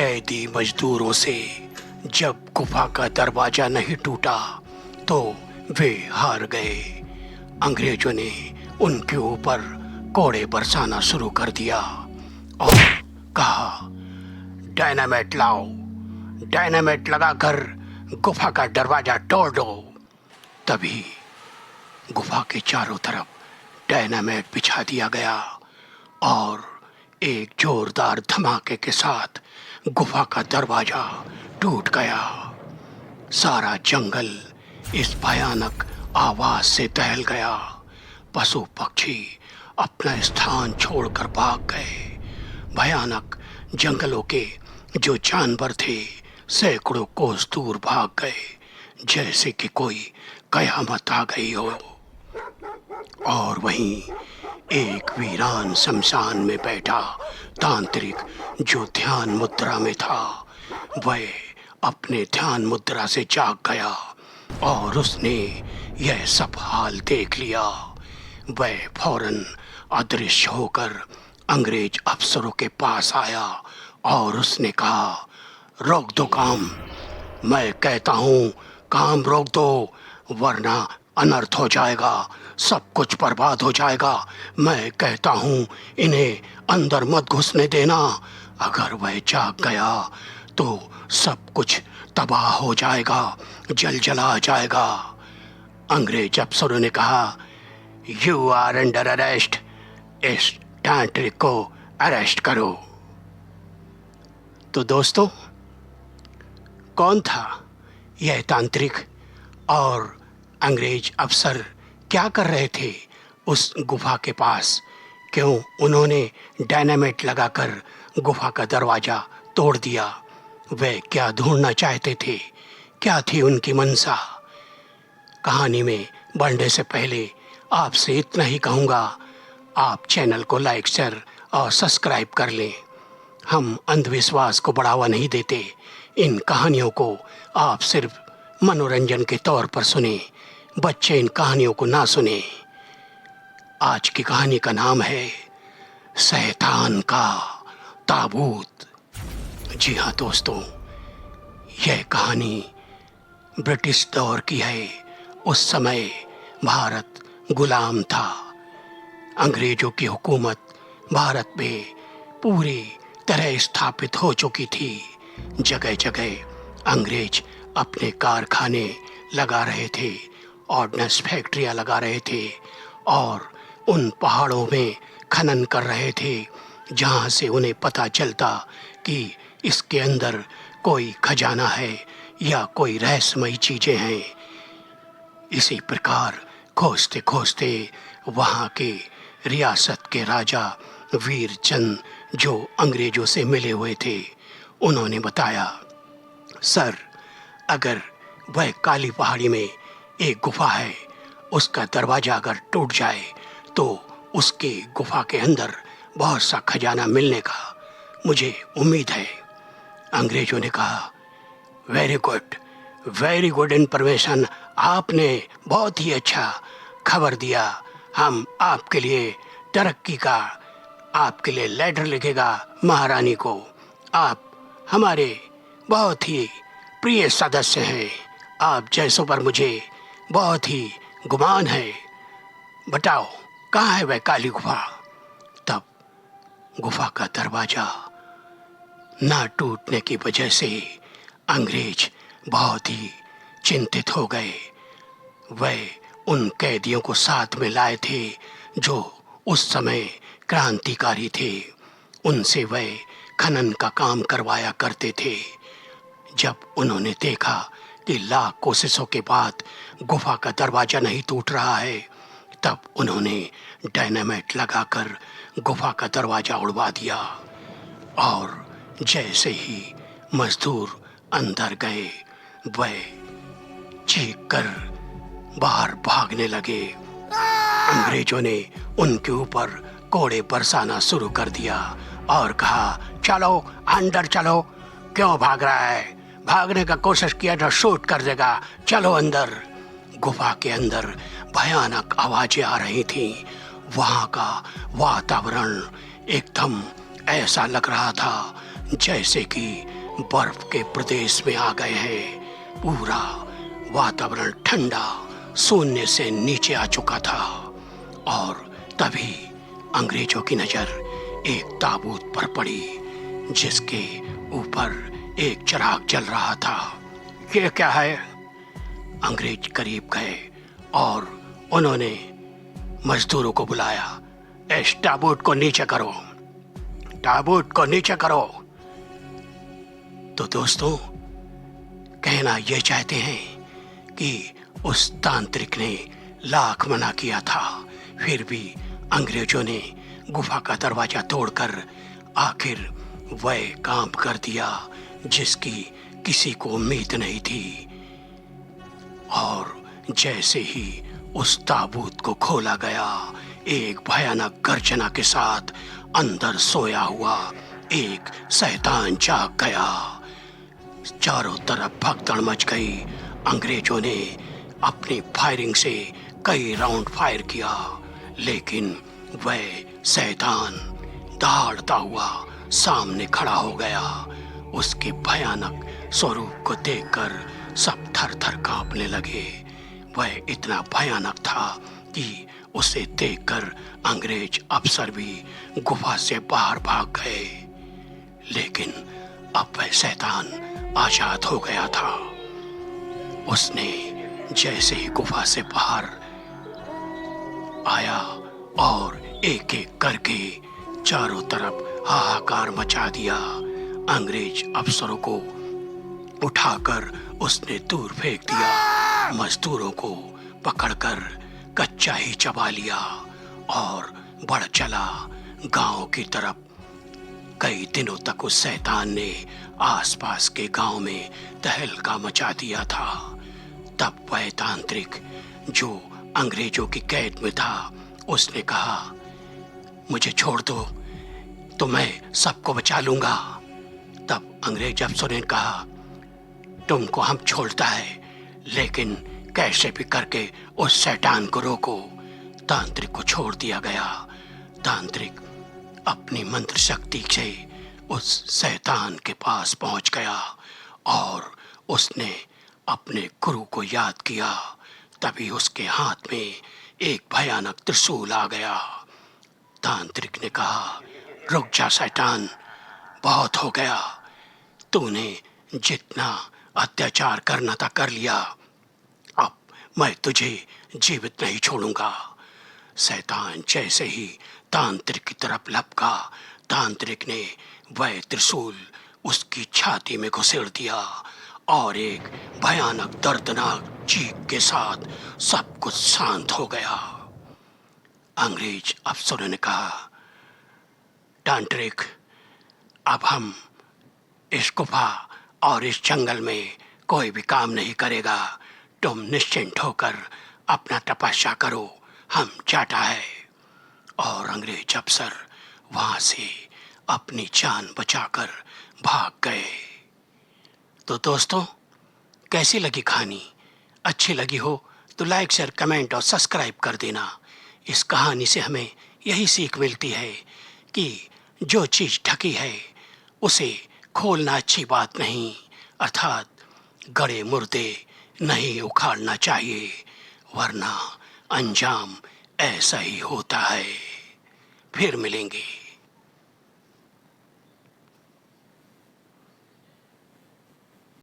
कैदी मजदूरों से जब गुफा का दरवाजा नहीं टूटा तो वे हार गए। अंग्रेजों ने उनके ऊपर कोड़े बरसाना शुरू कर दिया और कहा, डायनामाइट लाओ, डायनामाइट लगाकर गुफा का दरवाजा तोड़ दो। तभी गुफा के चारों तरफ डायनामाइट बिछा दिया गया और एक जोरदार धमाके के साथ गुफा का दरवाजा टूट गया। सारा जंगल इस भयानक आवाज से दहल गया। पशु पक्षी अपना स्थान छोड़कर भाग गए। भयानक जंगलों के जो जानवर थे सैकड़ों कोस दूर भाग गए, जैसे कि कोई कयामत आ गई हो। और वहीं एक वीरान शमशान में बैठा तांत्रिक जो ध्यान मुद्रा में था, वह अपने ध्यान मुद्रा से जाग गया और उसने यह सब हाल देख लिया। वह फौरन अदृश्य होकर अंग्रेज अफसरों के पास आया और उसने कहा, रोक दो काम, मैं कहता हूँ काम रोक दो, वरना अनर्थ हो जाएगा, सब कुछ बर्बाद हो जाएगा। मैं कहता हूँ इन्हें अंदर मत घुसने देना। अगर वह जाग गया तो सब कुछ तबाह हो जाएगा, जला जाएगा। अंग्रेज अफसरों ने कहा, यू आर अंडर अरेस्ट, इस तांत्रिक को अरेस्ट करो। तो दोस्तों, कौन था यह तांत्रिक और अंग्रेज अफसर क्या कर रहे थे उस गुफा के पास? क्यों उन्होंने डायनामाइट लगाकर गुफा का दरवाजा तोड़ दिया? वे क्या ढूंढना चाहते थे? क्या थी उनकी मंशा? कहानी में बढ़ने से पहले आपसे इतना ही कहूँगा, आप चैनल को लाइक, शेयर और सब्सक्राइब कर लें। हम अंधविश्वास को बढ़ावा नहीं देते। इन कहानियों को आप सिर्फ मनोरंजन के तौर पर सुने, बच्चे इन कहानियों को ना सुने। आज की कहानी का नाम है शैतान का ताबूत। जी हाँ दोस्तों, यह कहानी ब्रिटिश दौर की है। उस समय भारत गुलाम था। अंग्रेजों की हुकूमत भारत में पूरी तरह स्थापित हो चुकी थी। जगह जगह अंग्रेज अपने कारखाने लगा रहे थे, ऑर्डिनेंस फैक्ट्रियां लगा रहे थे और उन पहाड़ों में खनन कर रहे थे जहां से उन्हें पता चलता कि इसके अंदर कोई खजाना है या कोई रहस्यमयी चीजें हैं। इसी प्रकार खोजते खोजते वहां के रियासत के राजा वीर चंद जो अंग्रेजों से मिले हुए थे, उन्होंने बताया, सर, अगर वह काली पहाड़ी में एक गुफा है, उसका दरवाजा अगर टूट जाए तो उसके गुफा के अंदर बहुत सा खजाना मिलने का मुझे उम्मीद है। अंग्रेजों ने कहा, वेरी गुड इन्फॉर्मेशन, आपने बहुत ही अच्छा खबर दिया। हम आपके लिए तरक्की का, आपके लिए लेटर लिखेगा महारानी को। आप हमारे बहुत ही प्रिय सदस्य हैं। आप जैसों पर मुझे बहुत ही गुमान है। बताओ कहाँ है वह काली गुफा? तब गुफा का दरवाजा ना टूटने की वजह से अंग्रेज बहुत ही चिंतित हो गए। वह उन कैदियों को साथ में लाए थे जो उस समय क्रांतिकारी थे। उनसे वह खनन का काम करवाया करते थे। जब उन्होंने देखा कि लाख कोशिशों के बाद गुफा का दरवाजा नहीं टूट रहा है, तब उन्होंने डायनामाइट लगाकर गुफा का दरवाजा उड़वा दिया और जैसे ही मजदूर अंदर गए, वह चीख कर बाहर भागने लगे। अंग्रेजों ने उनके ऊपर कोड़े बरसाना शुरू कर दिया और कहा, चलो अंदर चलो, क्यों भाग रहा है? भागने का कोशिश किया तो शूट कर देगा, चलो अंदर। गुफा के अंदर भयानक आवाजें आ रही थीं। वहां का वातावरण एकदम ऐसा लग रहा था जैसे कि बर्फ के प्रदेश में आ गए हैं। पूरा वातावरण ठंडा शून्य से नीचे आ चुका था और तभी अंग्रेजों की नजर एक ताबूत पर पड़ी जिसके ऊपर एक चिराग जल रहा था। ये क्या है? अंग्रेज करीब गए और उन्होंने मजदूरों को बुलाया। इस ताबूत को नीचे करो, ताबूत को नीचे करो। तो दोस्तों, कहना ये चाहते हैं कि उस तांत्रिक ने लाख मना किया था, फिर भी अंग्रेजों ने गुफा का दरवाजा तोड़कर आखिर वह काम कर दिया जिसकी किसी को उम्मीद नहीं थी। और जैसे ही उस ताबूत को खोला गया, एक भयानक गर्जना के साथ अंदर सोया हुआ एक शैतान जाग गया। चारों तरफ भगदड़ मच गई। अंग्रेजों ने अपनी फायरिंग से कई राउंड फायर किया, लेकिन वह शैतान दहाड़ता हुआ सामने खड़ा हो गया। उसके भयानक स्वरूप को देखकर सब थर थर कांपने लगे। वह इतना भयानक था कि उसे देखकर अंग्रेज अफसर भी गुफा से बाहर भाग गए। लेकिन अब वह शैतान आजाद हो गया था। उसने जैसे ही गुफा से बाहर आया और एक एक करके चारों तरफ हाहाकार मचा दिया। अंग्रेज अफसरों को उठाकर उसने दूर फेंक दिया। मजदूरों को पकड़कर कच्चा ही चबा लिया और बढ़ चला गांव की तरफ। कई दिनों तक उस शैतान ने आसपास के गांव में तहलका मचा दिया था। तब वह तांत्रिक जो अंग्रेजों की कैद में था, उसने कहा, मुझे छोड़ दो तो मैं सबको बचा लूंगा। तब अंग्रेज अफसर ने कहा, तुमको हम छोड़ता है, लेकिन कैसे भी करके उस शैतान को रोको। तांत्रिक को छोड़ दिया गया। तांत्रिक अपनी मंत्र शक्ति से उस शैतान के पास पहुंच गया और उसने अपने गुरु को याद किया। तभी उसके हाथ में एक भयानक त्रिशूल आ गया। तांत्रिक ने कहा, रुक जा शैतान, बहुत हो गया। तूने जितना अत्याचार करना था कर लिया, अब मैं तुझे जीवित नहीं छोड़ूंगा। शैतान जैसे ही तांत्रिक की तरफ लपका, तांत्रिक ने वह त्रिशूल उसकी छाती में घुसेड़ दिया और एक भयानक दर्दनाक चीख के साथ सब कुछ शांत हो गया। अंग्रेज अफसरों ने कहा, तांत्रिक, अब हम इस गुफा और इस जंगल में कोई भी काम नहीं करेगा। तुम निश्चिंत होकर अपना तपस्या करो, हम जाता है। और अंग्रेज अफसर वहां से अपनी जान बचाकर भाग गए। तो दोस्तों, कैसी लगी कहानी? अच्छी लगी हो तो लाइक, शेयर, कमेंट और सब्सक्राइब कर देना। इस कहानी से हमें यही सीख मिलती है कि जो चीज़ ढकी है उसे खोलना अच्छी बात नहीं, अर्थात गड़े मुर्दे नहीं उखाड़ना चाहिए, वरना अंजाम ऐसा ही होता है। फिर मिलेंगे।